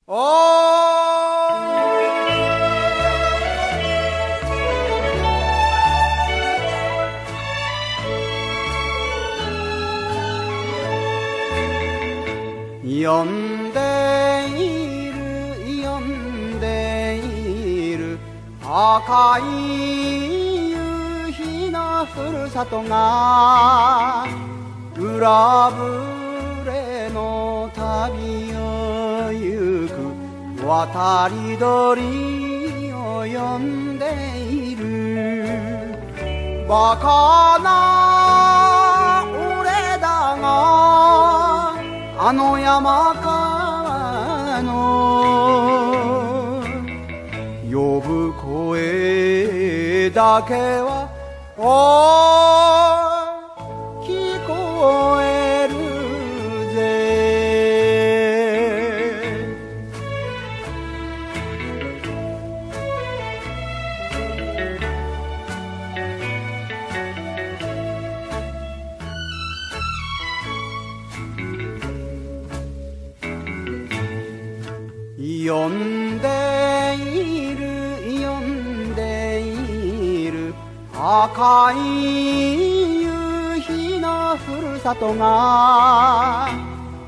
呼んでいる呼んでいる赤い夕日のふるさとが裏ぶれの旅を行く渡り鳥を呼んでいるバカな俺だがあの山川の呼ぶ声だけは聞こえるぜ呼んでいる呼んでいる赤い夕日のふるさとが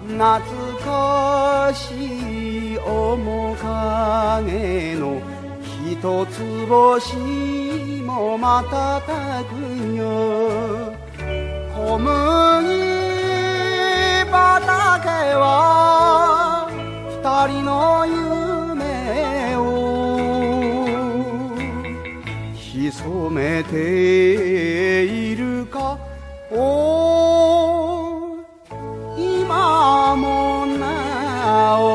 懐かしい面影の一つ星も瞬くよ小麦畑は二人の夢を潜めているか今もなお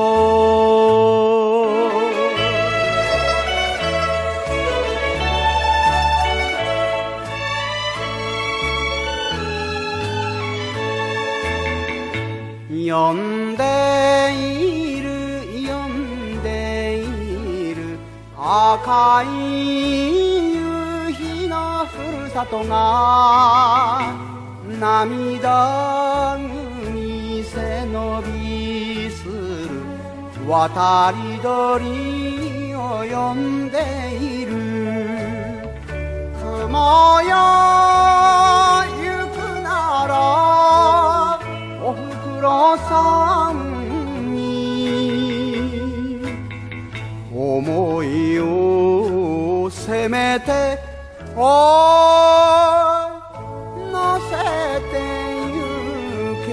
呼んでいる呼んでいる赤い夕日のふるさとが涙ぐみ背伸びする渡り鳥を呼んでいる雲よ行くならおふくろさんに思いをせめて乗せてゆけ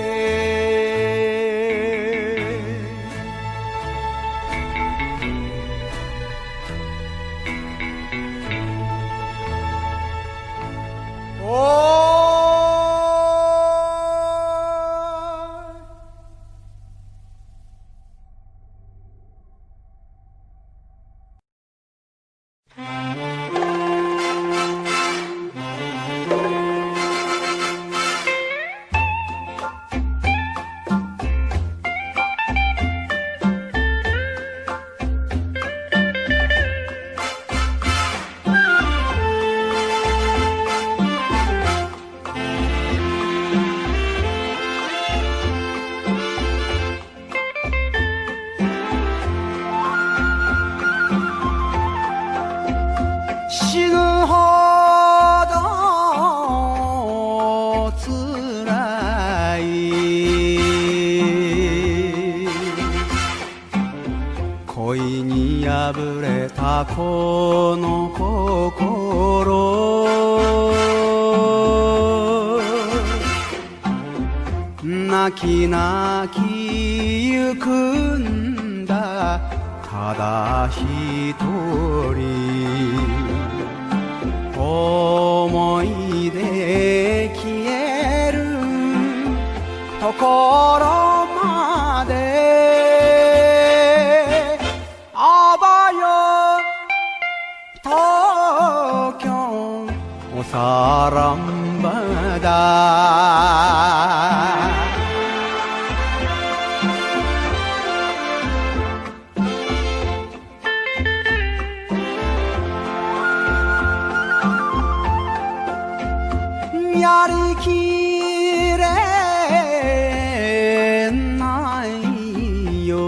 死ぬほどつらい恋に破れたこの心泣き泣きゆくんだただ一人思い出消えるところまであばよ東京おさらんばだやりきれないよ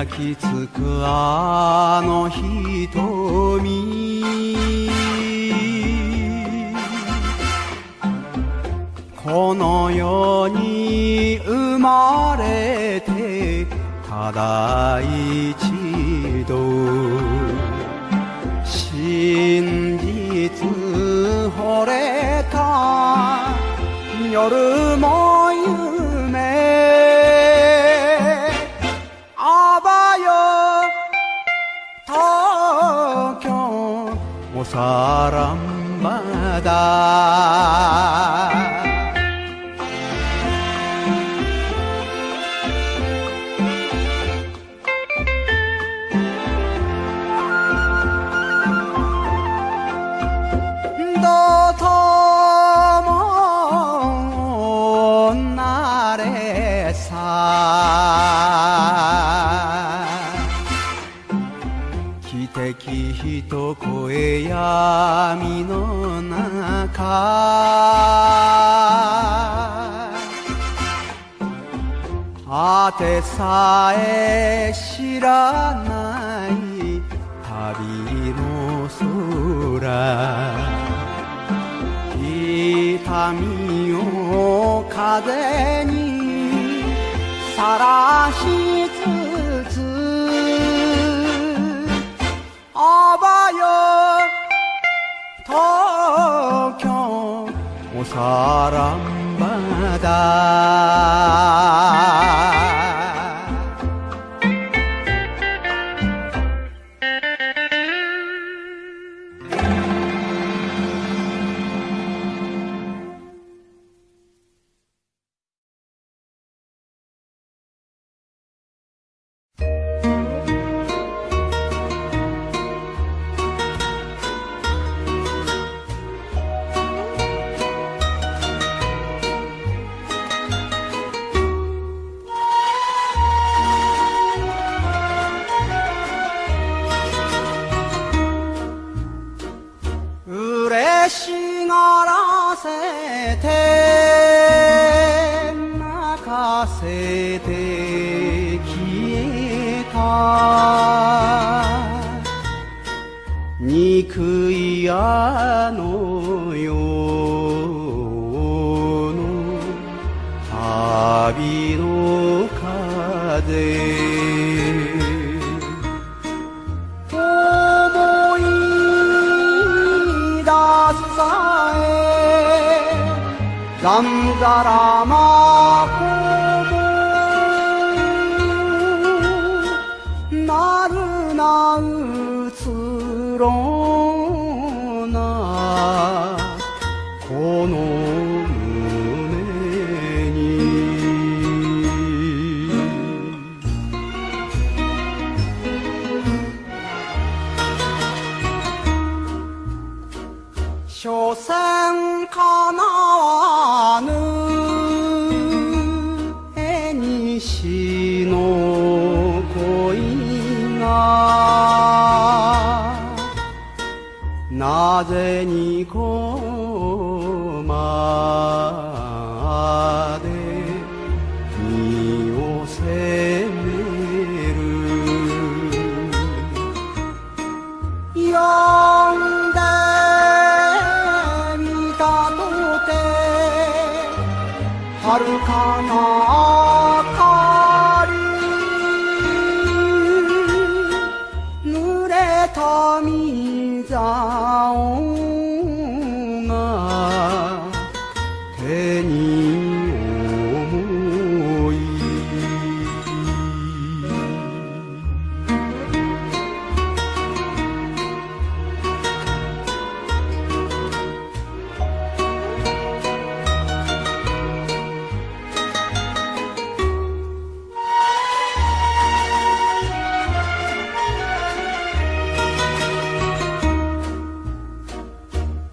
焼きつくあの瞳、この世に生まれてただ一度、真実惚れた夜も夢、あばよ東京おさらんばだ。どうともなれさ、汽笛一声闇の中、あてさえ知らない旅の空、痛みを風にさらしつつ、あばよ東京おさらんばだ。嬉しがらせて泣かせて消えた、憎いあの世の旅の風、ざんざらまこもなるなうつろなこの胸に、所詮かなわぬ縁の恋が、なぜにこまで身を責める、呼んでみたとて遥かな明かり、濡れた水青が手に重い、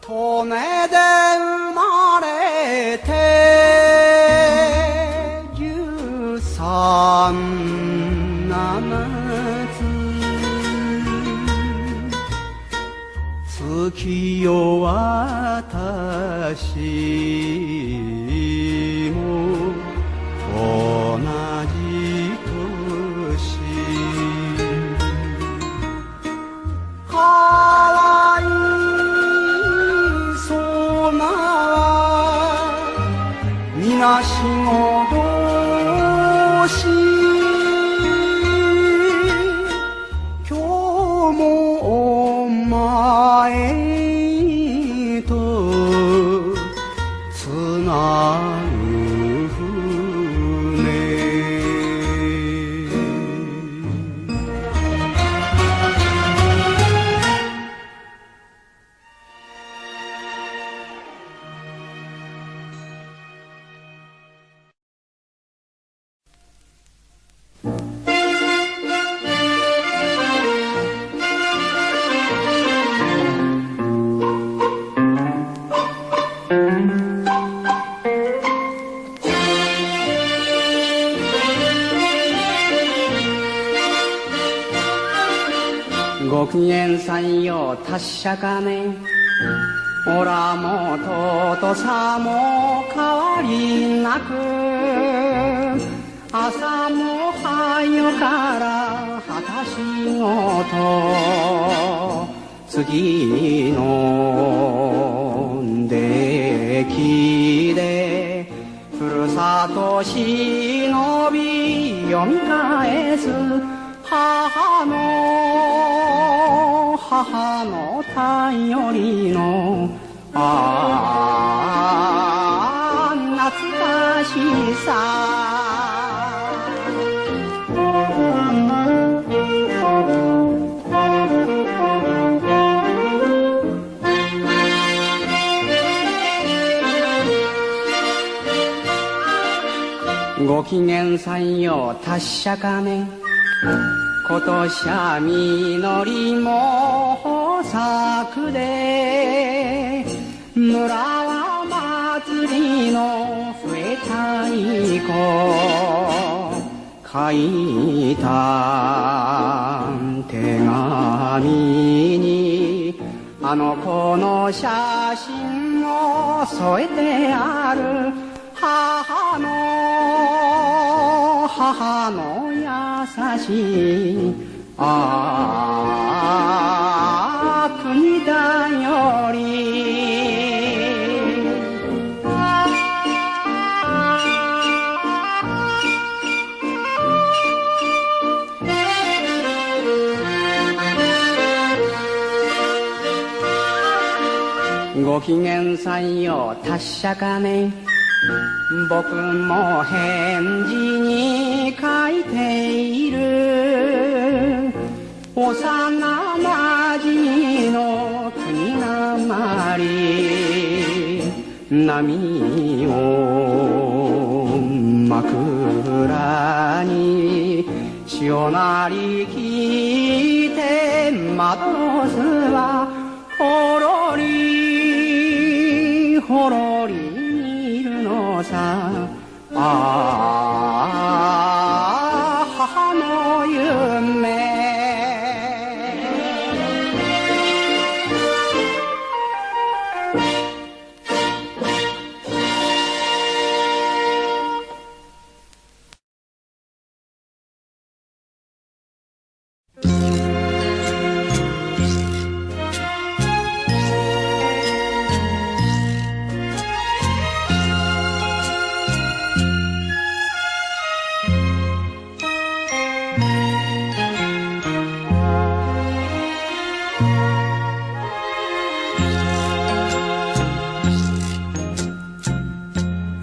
利根で生まれて13月よ私も同じ年、な仕事をし今日もお前とつなぐ船ご機嫌さんよ達者かねおらもとさも変わりなく朝も早から旗仕事次の出来でふるさと忍び読み返す母の頼りの懐かしさご機嫌さんよ達者かね今年は実りも豊作で村は祭りの笛太鼓書いた手紙にあの子の写真を添えてある母の優しい国だよりご機嫌さんよ達者かね僕も返事に書いている幼なじみの国なまり波を枕に潮なり聞いて窓すはほろりほろりいるのさ母の夢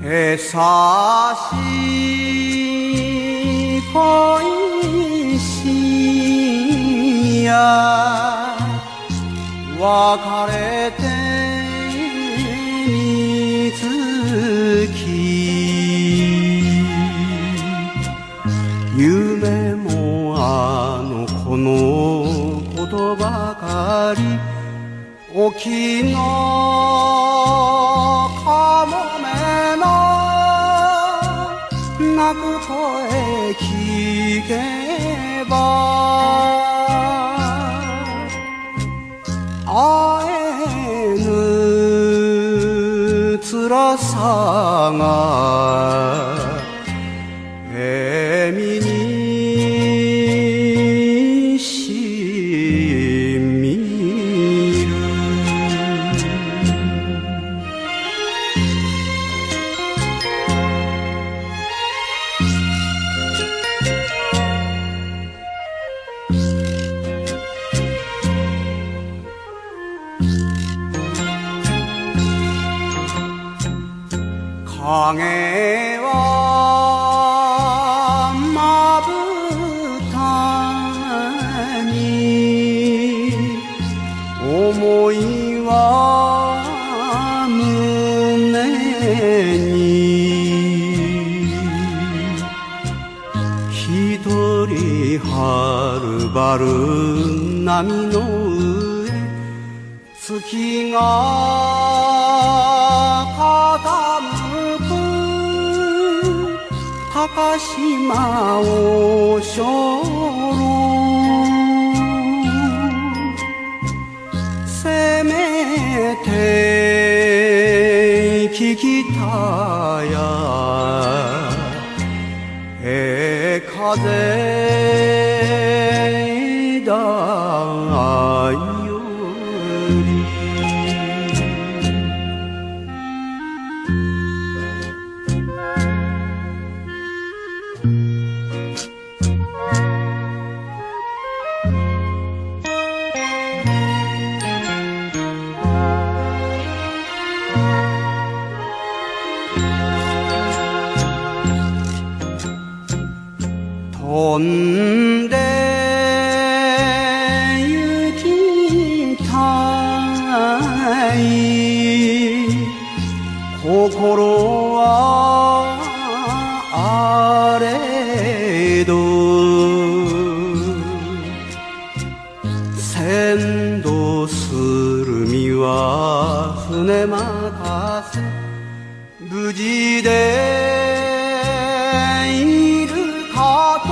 優しい恋しや別れてみつき夢もあの子のことばかり沖のかもめの泣く声聞けば会えぬ辛さが身にしみる影はまぶたに思いは胸に一人はるばる波の上月が傾く高島をしょろせめて聞きたや風だより飛んで行きたい心はあれど船頭するみは船任せ無事でいるかと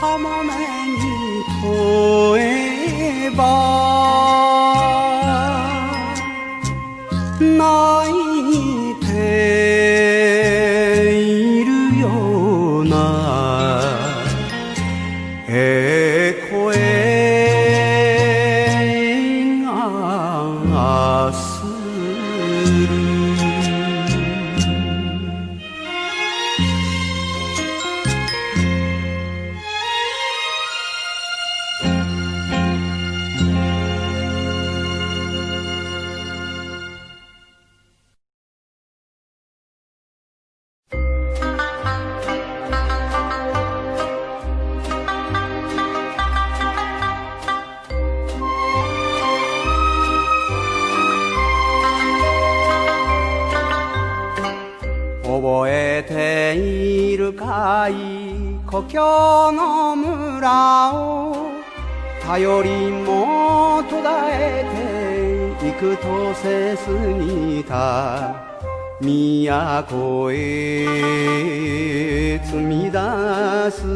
かもめに問えば泣いているような声がする覚えているかい故郷の村を頼りも途絶えて幾年過ぎた都へ積み出す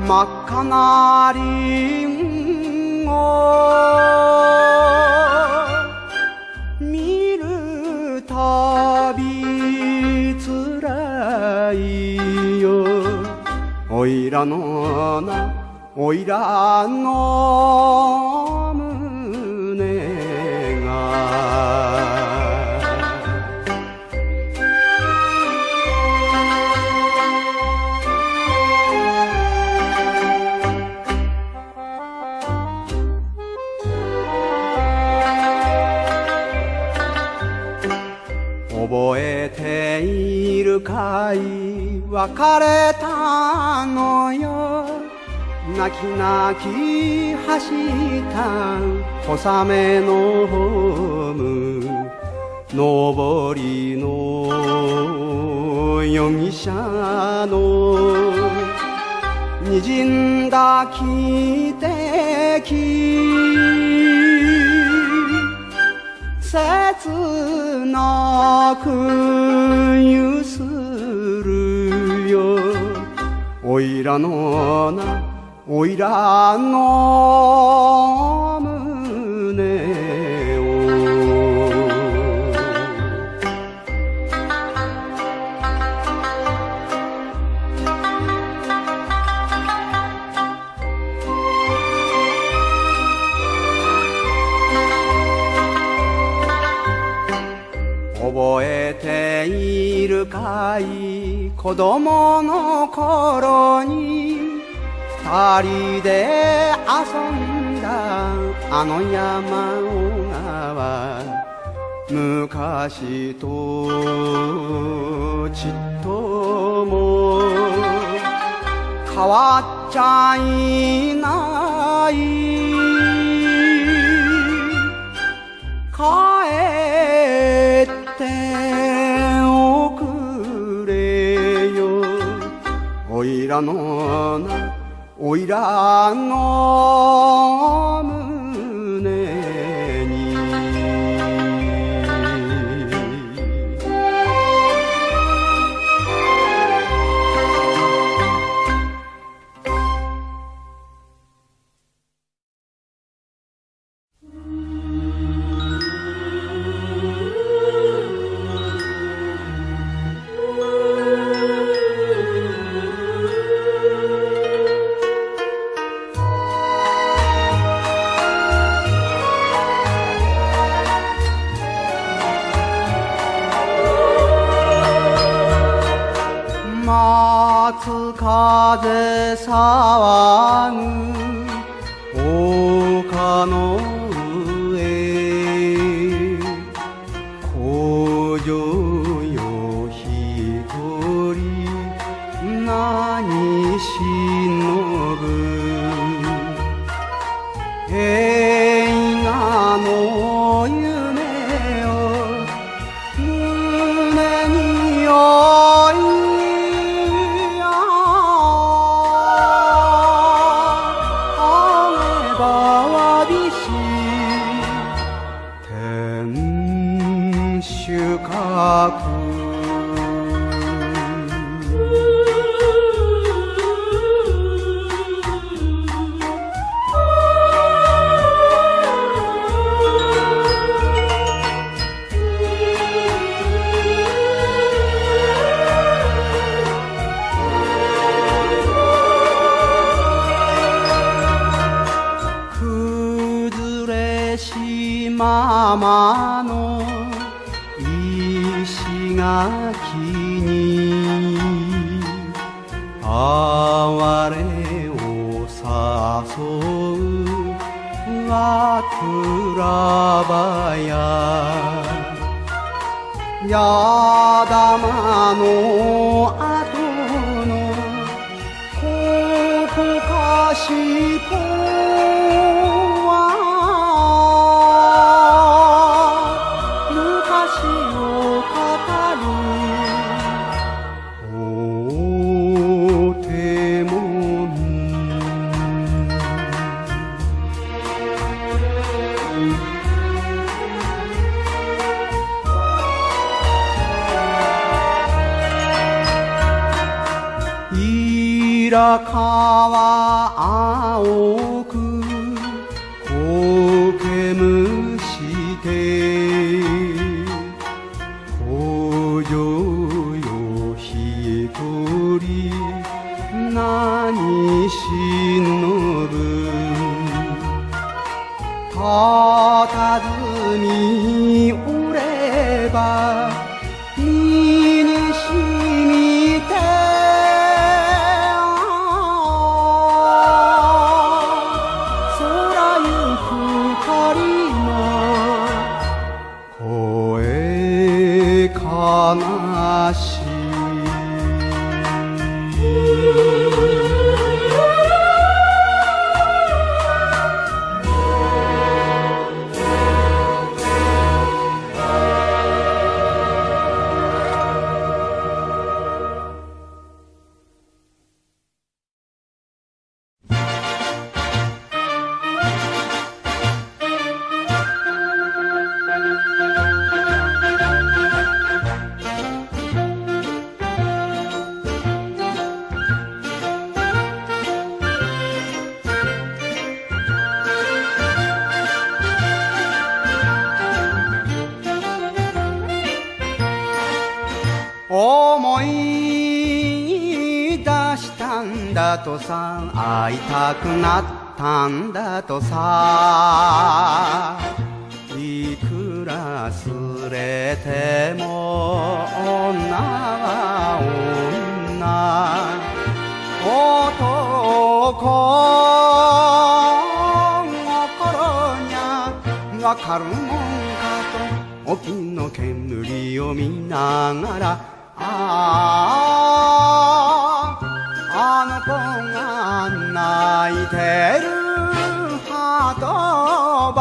真っ赤なリンゴ見るたびつらいよおいらのなおいらの胸が覚えているかい別れたのよ泣き泣き走った小雨のホーム上りの容疑者の滲んだ汽笛切なくゆするよおいらのなおいらの胸を覚えているかい子供の頃に二人で遊んだあの山小川昔とちっとも変わっちゃいない帰っておくれよおいらのなおいらの胸に松風騒ぐ丘の上工場よ一人何しのぶ映画の夢を胸に置い崩れしままの石垣に哀れを誘う枕場や矢玉の後のここかしこ白川青く苔むして工場よ一人何しのぶたたずみおれば身にしみて悲しい思い出したんだとさ会いたくなったんだとさいくらすれても女は女男心にゃわかるもんかとお気に指を見ながらあの子が泣いてる鳩場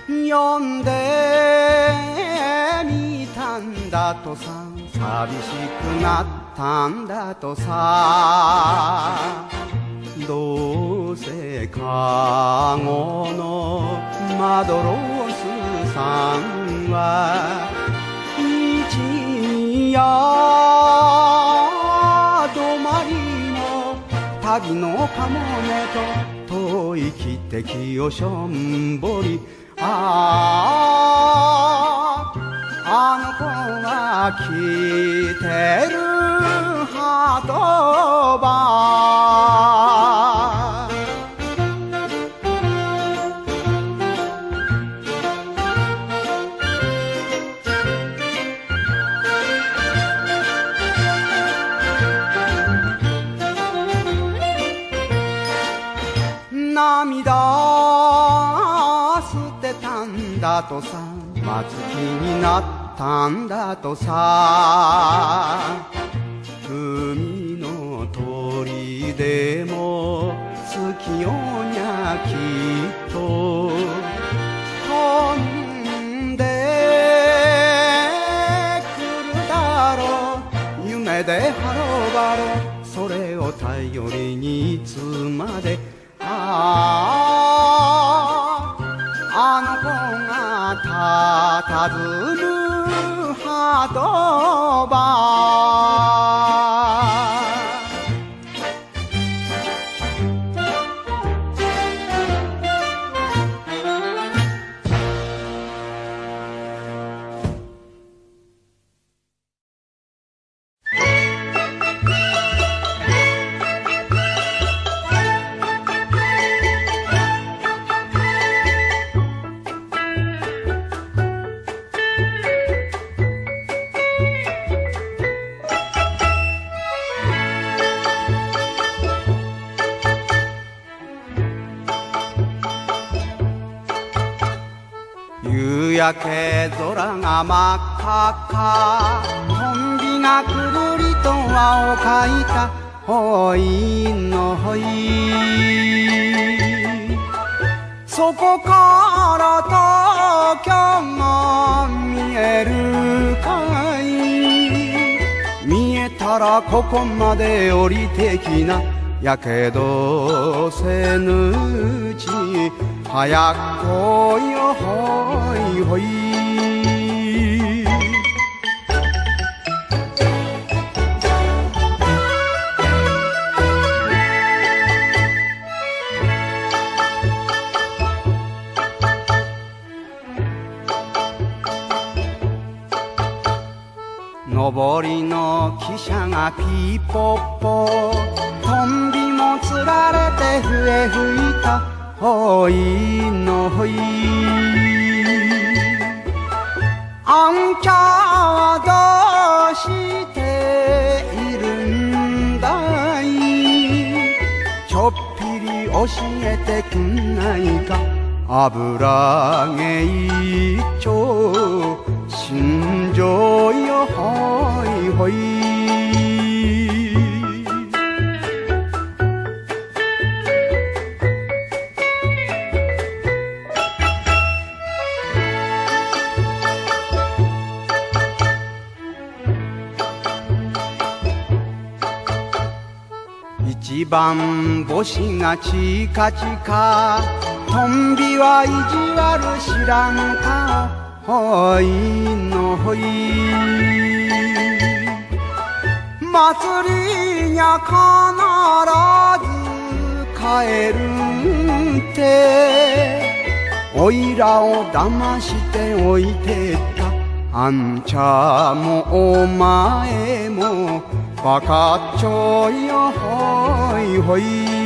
読んでみたんだとさ寂しくなったんだとさどうせカゴのマドロスさんは一夜止まりの旅のかもめと遠い汽笛をしょんぼりあの子が来てる鳩場涙捨てたんだとさ松木になったんだとさ海の鳥でも好きよにゃきっと飛んでくるだろう夢でハロバロそれを頼りにいつまであの子がたたずむ鳩場夕焼け空が真っ赤っかトンビがくるりと輪をかいたほいのほいそこから東京が見えるかい見えたらここまで降りてきなやけどせぬうち早く来いよほいほい上りの汽車がピーポッポトンビもつられて笛吹いたほいのほいあんちゃはどうしているんだいちょっぴり教えてくんないか油毛一丁心情よほいほい一番星がチカチカトンビは意地悪知らん顔ほいのほい祭りにゃ必ず帰るっておいらを騙しておいてったあんちゃもお前もバカっちょよほいほい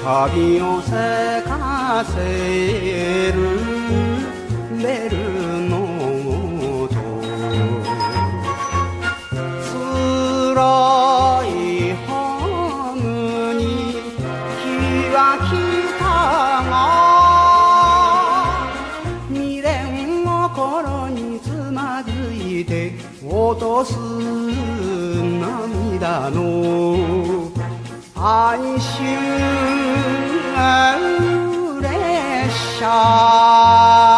旅をせかせるベルの音辛いホームに日は来たが未練を心につまずいて落とす涙の哀愁列車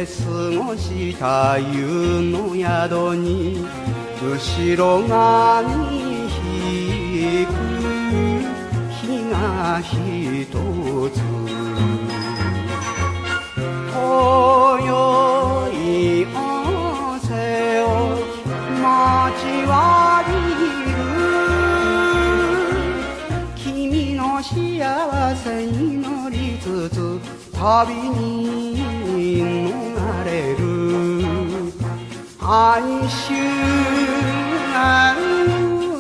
過ごした湯の宿に後ろ髪引く日が一つ今宵おせを待ちわびる君の幸せに乗りつつ旅に逃れる哀愁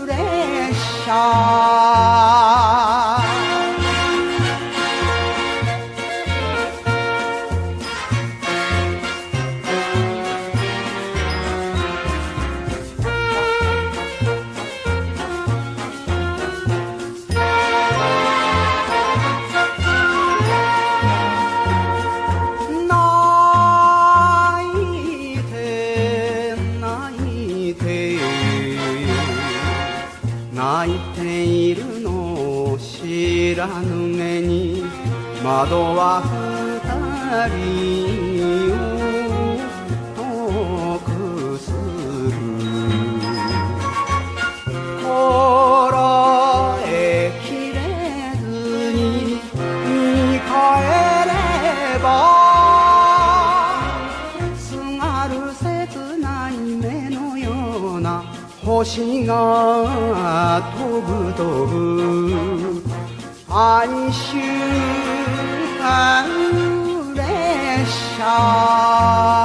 列車泣いているのを知らぬ目に窓は二人を遠くする心得きれずに見返ればすがる切ない目のような星が飛ぶ飛ぶ哀愁列車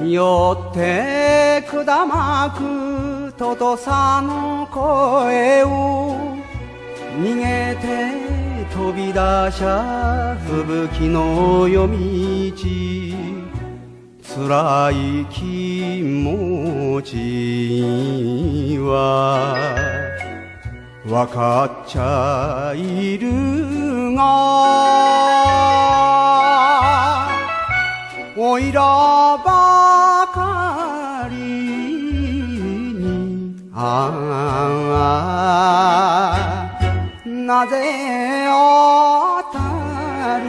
よってくだまくととさの声を逃げて飛び出しゃ吹雪の夜道辛い気持ちはわかっちゃいるがおいらばかりになぜ当たる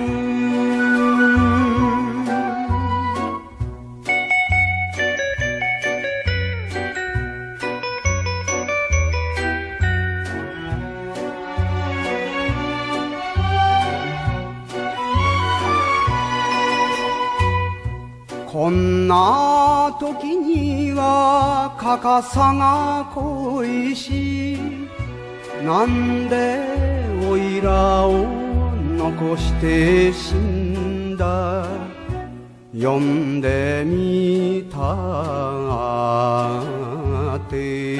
こんな時にはかかさが恋しなんでおいらを残して死んだ呼んでみたって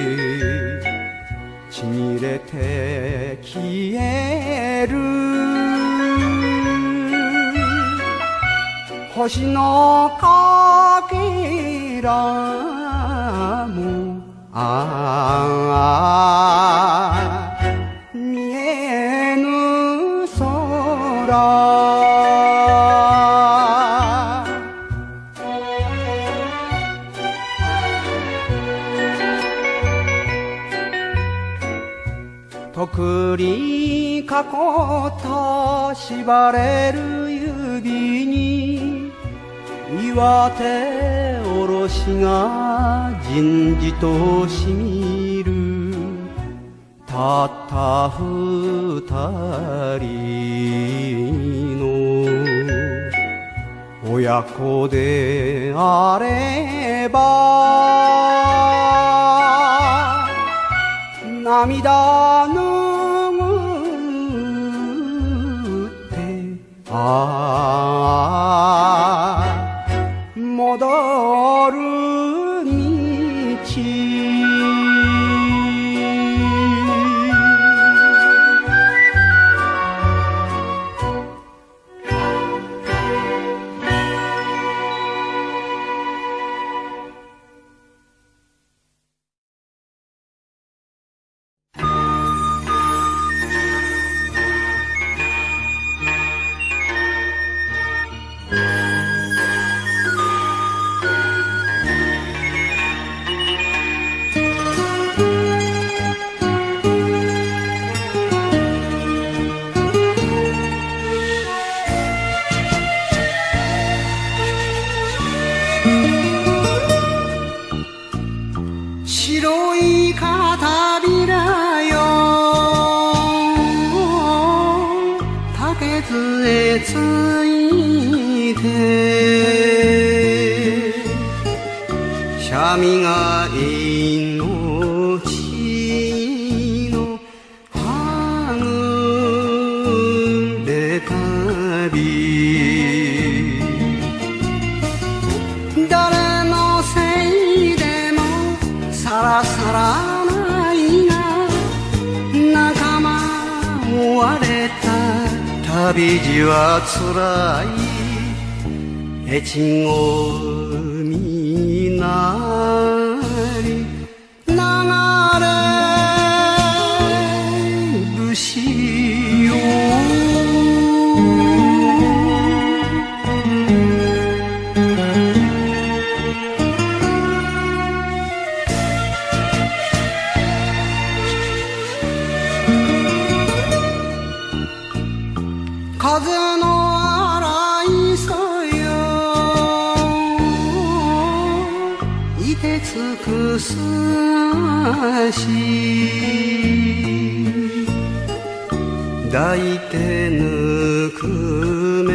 ちぎれて消える星のかけらもあ見えぬ空とくり囲った縛れる指に岩手おろしがじんじとしみるたった二人の親子であれば涙ぬぐって戻る道白い片びらよ竹杖ついて三味が命のはぐれ旅誰のせいでもさらさらないが仲間追われた旅路はつらい越後みなり流れ節よ風の荒いそよいてつくす足抱いてぬくめ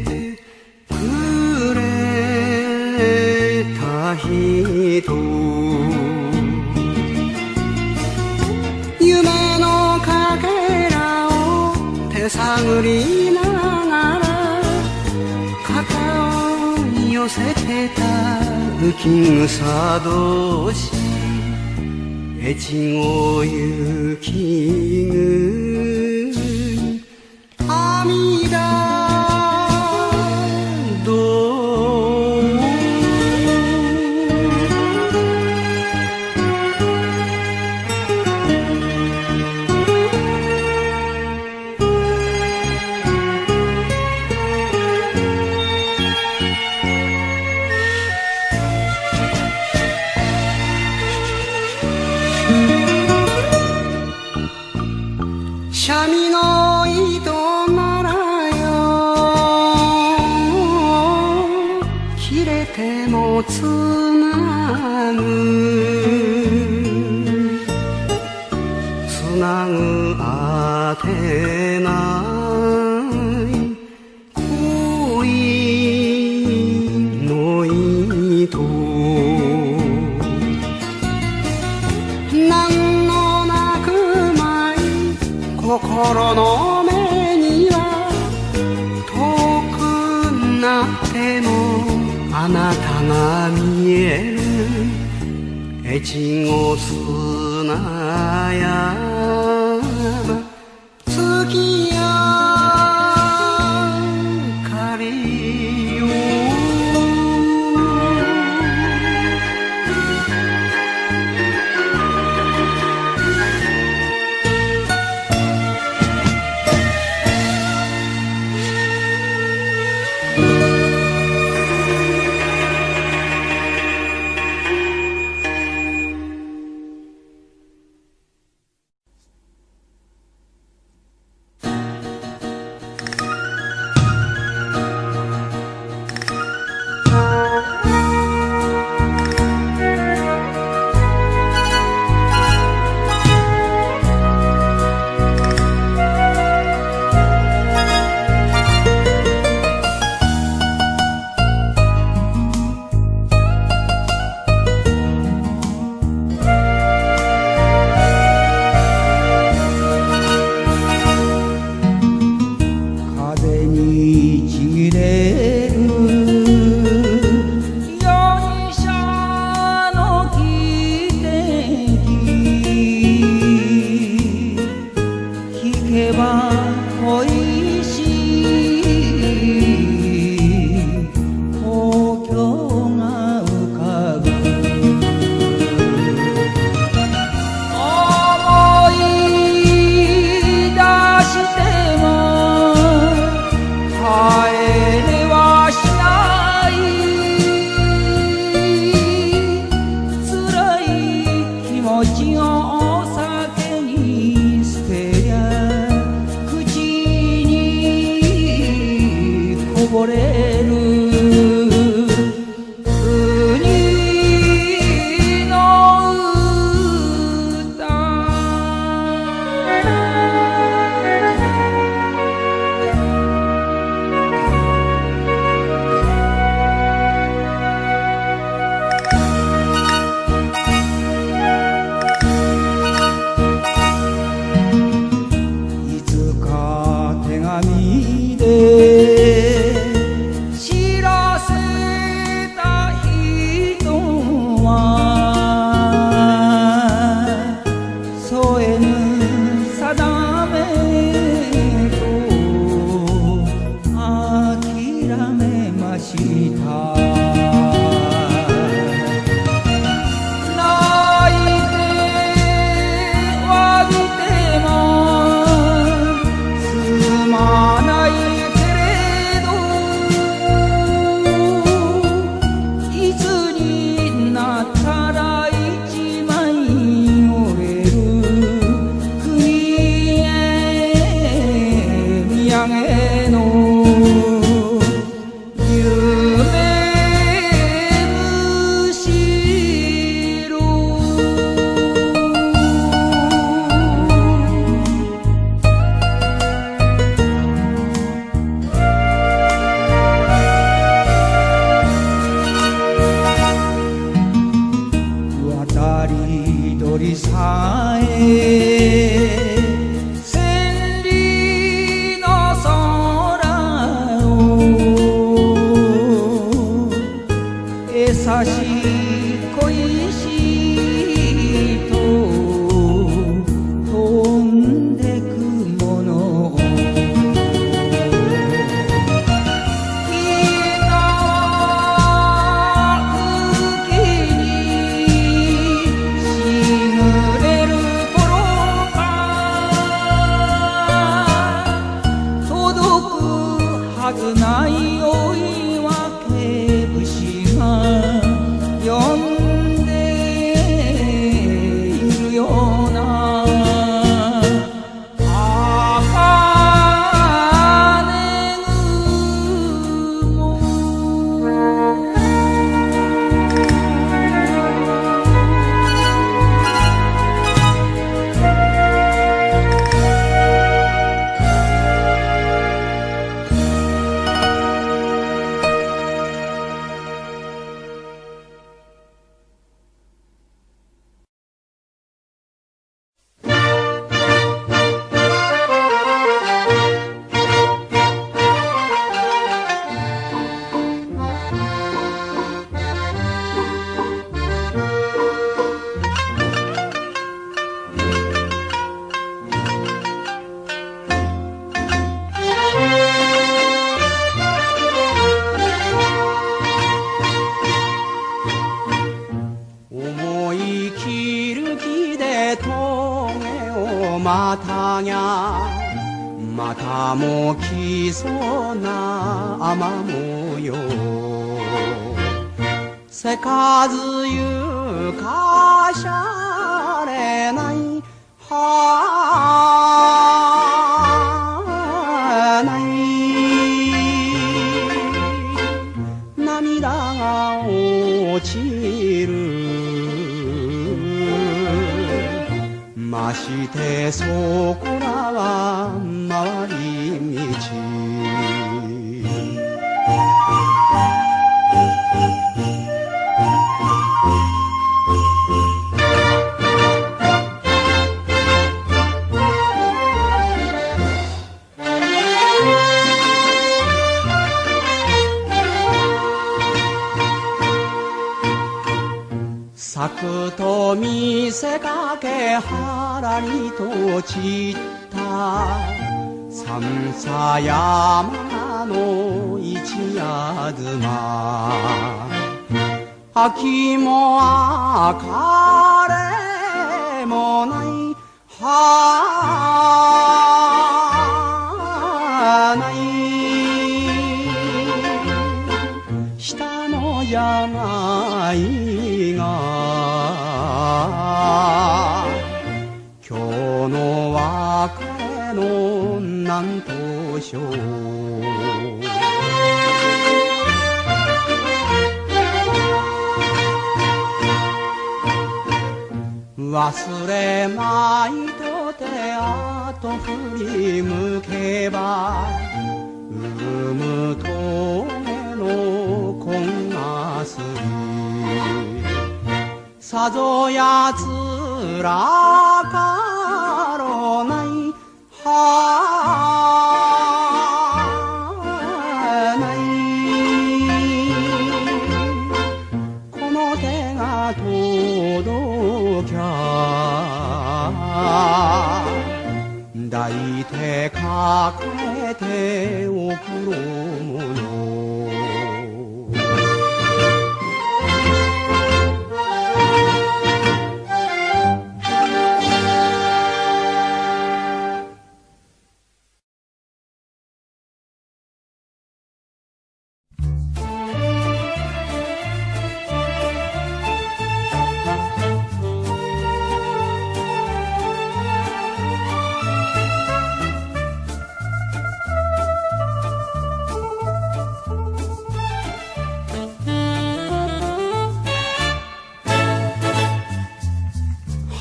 てくれた人夢のかけら探りながら肩を寄せてた浮き草同士越後雪国阿弥陀堂三味の糸ならよ切れてもつなぐつなぐあてない恋の糸何のなくまい心の目には遠くなってもあなたが見える越後砂山月明かりより鳥さえ千里の空を優しい恋しと飛んでくものをはずない追い分け節が呼んでいるようなまたぎゃまたも来そうな雨模様せかずゆかしゃれないはない涙が落ちるましてそこらは回り道咲くと見せかけはらりと散った三叉山の一夜妻秋も明れもないはない下の病が今日の別れのなんとしょう忘れまいとて後振り向けば潤む峠の紺がすりさぞやつらかろないはないこの手が届きゃ抱いて抱えて送ろうもの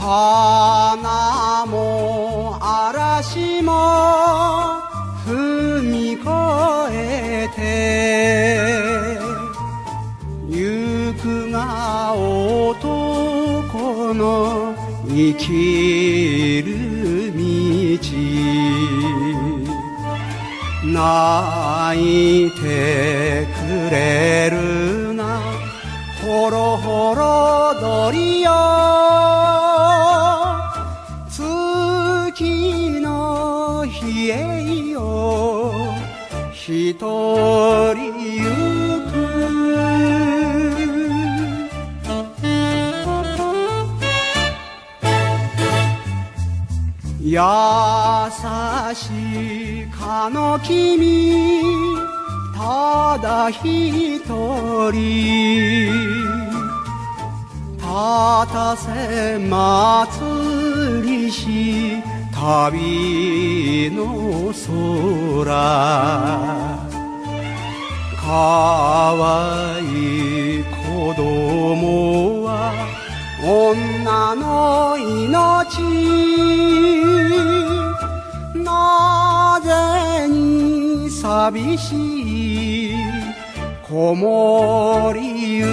花も嵐も踏み越えて行くが男この生きる道泣いてくれるなほろほろ鳥よ月の冷えよ一人行く優しいかの君ただ一人立たせ祭りし旅の空かわいい子供は女の命なぜに寂しい子守歌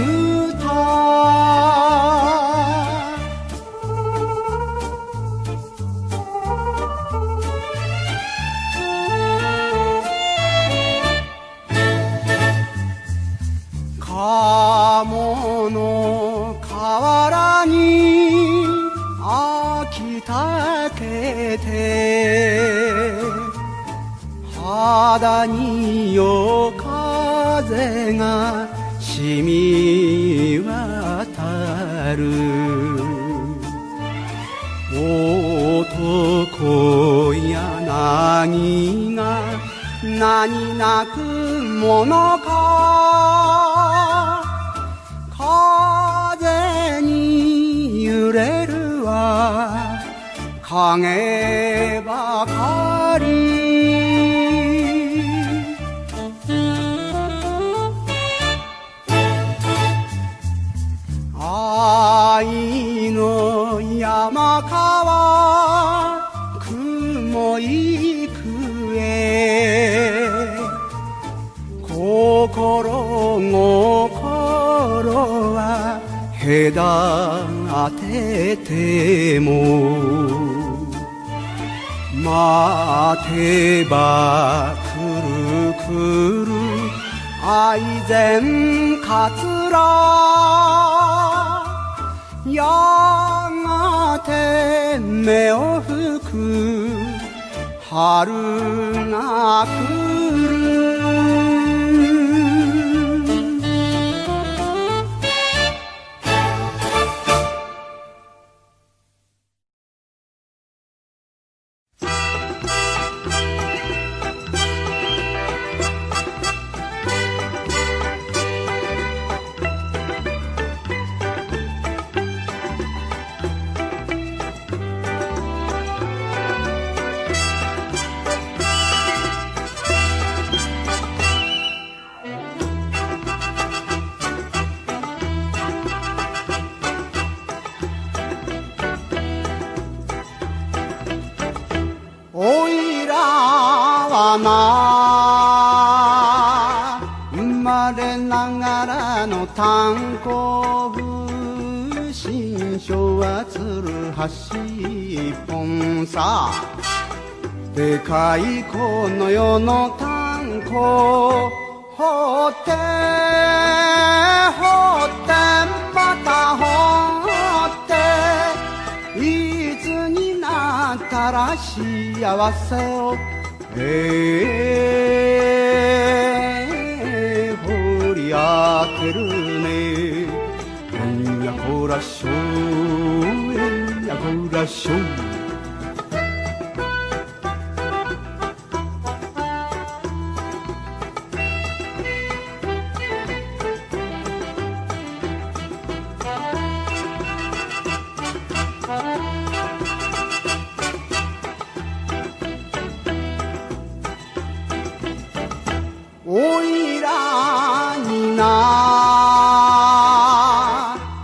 鴨の河原に秋たけて肌に夜風が染み渡る男柳が何なくものか風に揺れるは影ばかり愛の山川雲行くへ心は隔てても待てば来る来る愛染かつらやがて目を吹く春が来るおいらはな生まれながらの炭鉱夫新書は鶴橋一本さでかいこの世の炭鉱掘って掘ってまた掘っていつになったら幸せを掘り当てるねえんやこらしょえんやこらしょおいらにな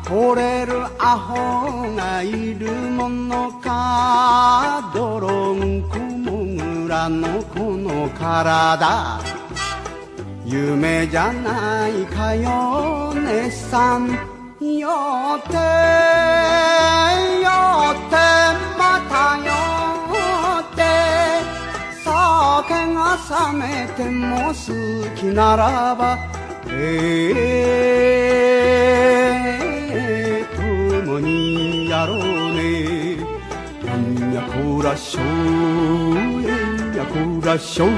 惚れるアホがいるものか泥んこもぐらのこの体夢じゃないかよ姉さんよってえても好きならば共にやろうね。やこらしょうやこらしょう。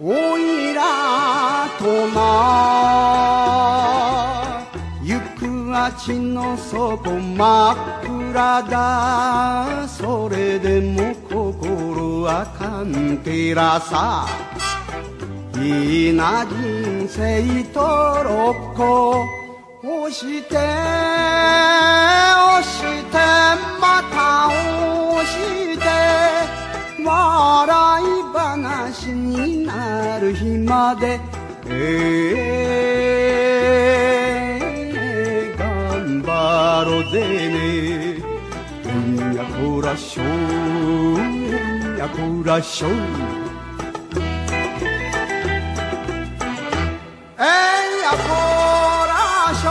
おいらとな行く足の底真っ暗だ。それでも心はカンテラさ。いいな人生と6個押して押してまた押して笑い話になる日まで頑張ろうぜね。やこらしょうやこらしょう。やこらしょ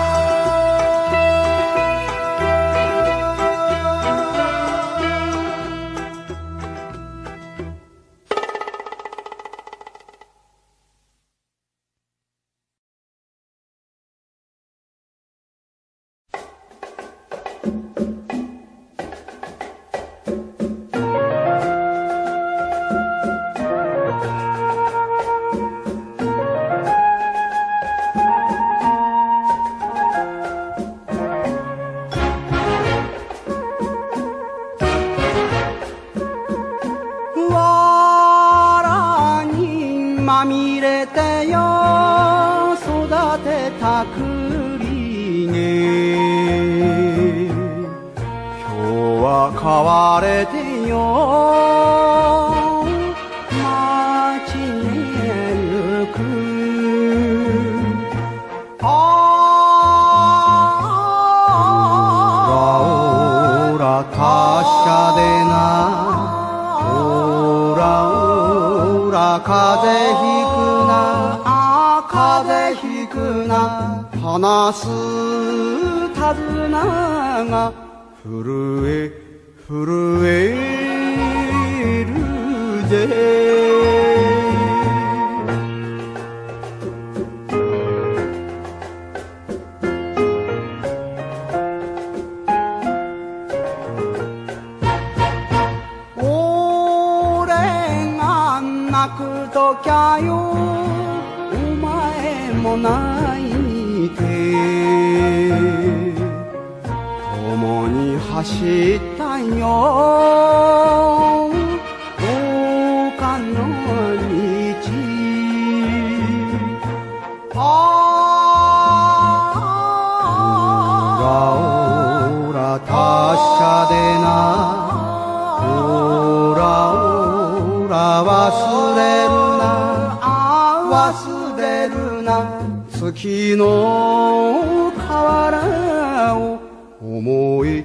まみれてよ育てた栗ね。今日は買われてよ街へ行く。オラオラ達者でな。オラオラ風邪ひくな。風邪ひくな。話す手綱が震え震えるぜ。泣くときゃよお前も泣いて共に走ったよ丘の道。オラオラ達者でな。オラオラ忘れるな忘れるな。月の河原を思い